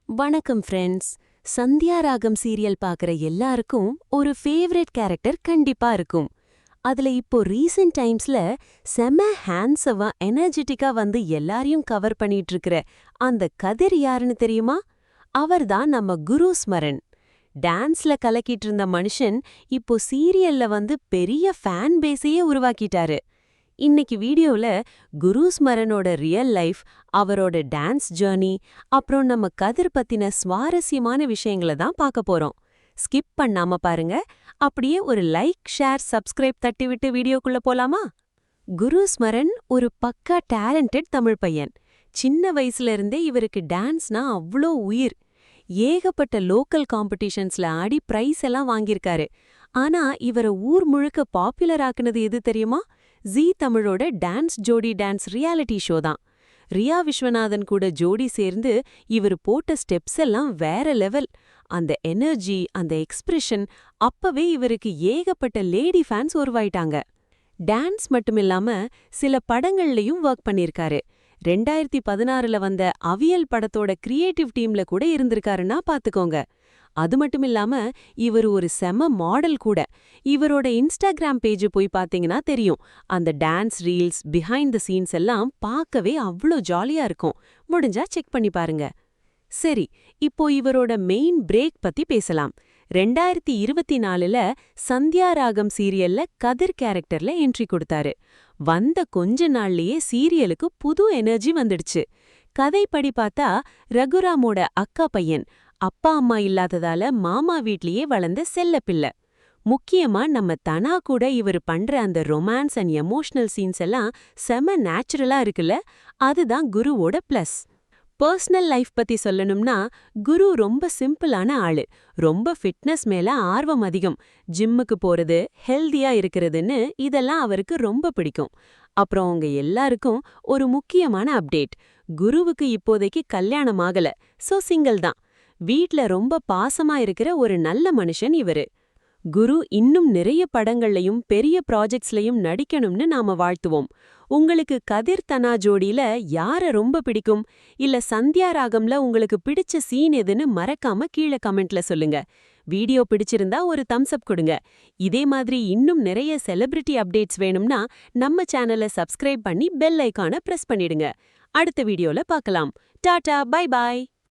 வணக்கம் ஃப்ரெண்ட்ஸ். சந்தியா ராகம் சீரியல் பார்க்குற எல்லாருக்கும் ஒரு ஃபேவரட் கேரக்டர் கண்டிப்பா இருக்கும். அதுல இப்போ ரீசெண்ட் டைம்ஸ்ல செம ஹேண்ட்ஸமா எனர்ஜெட்டிக்கா வந்து எல்லாரையும் கவர் பண்ணிட்டு இருக்கிற அந்த கதிர் யாருன்னு தெரியுமா? அவர்தான் நம்ம குரு ஸ்மரன். டான்ஸ்ல கலக்கிட்டு இருந்த மனுஷன் இப்போ சீரியல்ல வந்து பெரிய ஃபேன் பேஸையே உருவாக்கிட்டாரு. இன்னைக்கு வீடியோல குரு ஸ்மரனோட ரியல் லைஃப், அவரோட டான்ஸ் ஜர்னி, அப்புறம் நம்ம கதிர் பத்தின சுவாரஸ்யமான விஷயங்களை தான் பார்க்க போறோம். ஸ்கிப் பண்ணாம பாருங்க. அப்படியே ஒரு லைக், ஷேர், சப்ஸ்கிரைப் தட்டிவிட்டு வீடியோக்குள்ள போலாமா? குரு ஸ்மரன் ஒரு பக்கா டேலண்டட் தமிழ் பையன். சின்ன வயசுல இருந்தே இவருக்கு டான்ஸ்னா அவ்ளோ உயிர். ஏகப்பட்ட லோக்கல் காம்படிஷன்ஸ்ல ஆடி பிரைஸ் எல்லாம் வாங்கியிருக்காரு. ஆனா இவரை ஊர் முழுக்க பாப்புலர் ஆக்குனது எது தெரியுமா? ஜீ தமிழோட டான்ஸ் ஜோடி டான்ஸ் ரியாலிட்டி ஷோ தான். ரியா விஸ்வநாதன் கூட ஜோடி சேர்ந்து இவர் போட்ட ஸ்டெப்ஸ் எல்லாம் வேற லெவல். அந்த எனர்ஜி, அந்த எக்ஸ்பிரஷன், அப்பவே இவருக்கு ஏகப்பட்ட லேடி ஃபேன்ஸ் உருவாயிட்டாங்க. டான்ஸ் மட்டுமில்லாம சில படங்கள்லயும் ஒர்க் பண்ணிருக்காரு. 2016ல வந்த அவியல் படத்தோட கிரியேட்டிவ் டீம்ல கூட இருந்திருக்காருன்னா பாத்துக்கோங்க. அது மட்டுமில்லாம இவர் ஒரு செம மாடல் கூட. இவரோட இன்ஸ்டாகிராம் பேஜ் போய் பாத்தீங்கன்னா தெரியும். அந்த dance reels, behind the scenes எல்லாம் பார்க்கவே அவ்ளோ ஜாலியா இருக்கும். முடிஞ்சா செக் பண்ணி பாருங்க. சரி, இப்போ இவரோட மெயின் பிரேக் பத்தி பேசலாம். 2024ல சந்தியா ராகம் சீரியல்ல கதிர் கேரக்டர்ல என்ட்ரி கொடுத்தாரு. வந்த கொஞ்ச நாள்லயே சீரியலுக்கு புது எனர்ஜி வந்துடுச்சு. கதைப்படி பார்த்தா ரகுராமோட அக்கா பையன், அப்பா அம்மா இல்லாததால மாமா வீட்லயே வளர்ந்த செல்லப்பிள்ளை. முக்கியமா நம்ம தனா கூட இவர் பண்ற அந்த ரொமான்ஸ் அண்ட் எமோஷனல் சீன்ஸ் எல்லாம் செம நேச்சுரலா இருக்குல்ல. அதுதான் குருவோட பிளஸ். பர்சனல் லைஃப் பத்தி சொல்லணும்னா, குரு ரொம்ப சிம்பிளான ஆளு. ரொம்ப ஃபிட்னஸ் மேல ஆர்வம் அதிகம். ஜிம்முக்கு போறது, ஹெல்தியா இருக்கிறதுன்னு இதெல்லாம் அவருக்கு ரொம்ப பிடிக்கும். அப்புறம் அவங்க எல்லாருக்கும் ஒரு முக்கியமான அப்டேட். குருவுக்கு இப்போதைக்கு கல்யாணம் ஆகல, சோ சிங்கிள் தான். வீட்ல ரொம்ப பாசமா இருக்கிற ஒரு நல்ல மனுஷன் இவரு. குரு இன்னும் நிறைய படங்கள்லயும் பெரிய ப்ராஜெக்ட்ஸ்லயும் நடிக்கணும்னு நாம வாழ்த்துவோம். உங்களுக்கு கதிர் தனா ஜோடியில யார ரொம்ப பிடிக்கும்? இல்ல சந்தியா ராகம்ல உங்களுக்கு பிடிச்ச சீன் எதுன்னு மறக்காம கீழே கமெண்ட்ல சொல்லுங்க. வீடியோ பிடிச்சிருந்தா ஒரு தம்ஸ் அப் கொடுங்க. இதே மாதிரி இன்னும் நிறைய செலிபிரிட்டி அப்டேட்ஸ் வேணும்னா நம்ம சேனலை சப்ஸ்கிரைப் பண்ணி பெல் ஐகானை பிரஸ் பண்ணிடுங்க. அடுத்த வீடியோல பார்க்கலாம். Tata, bye bye.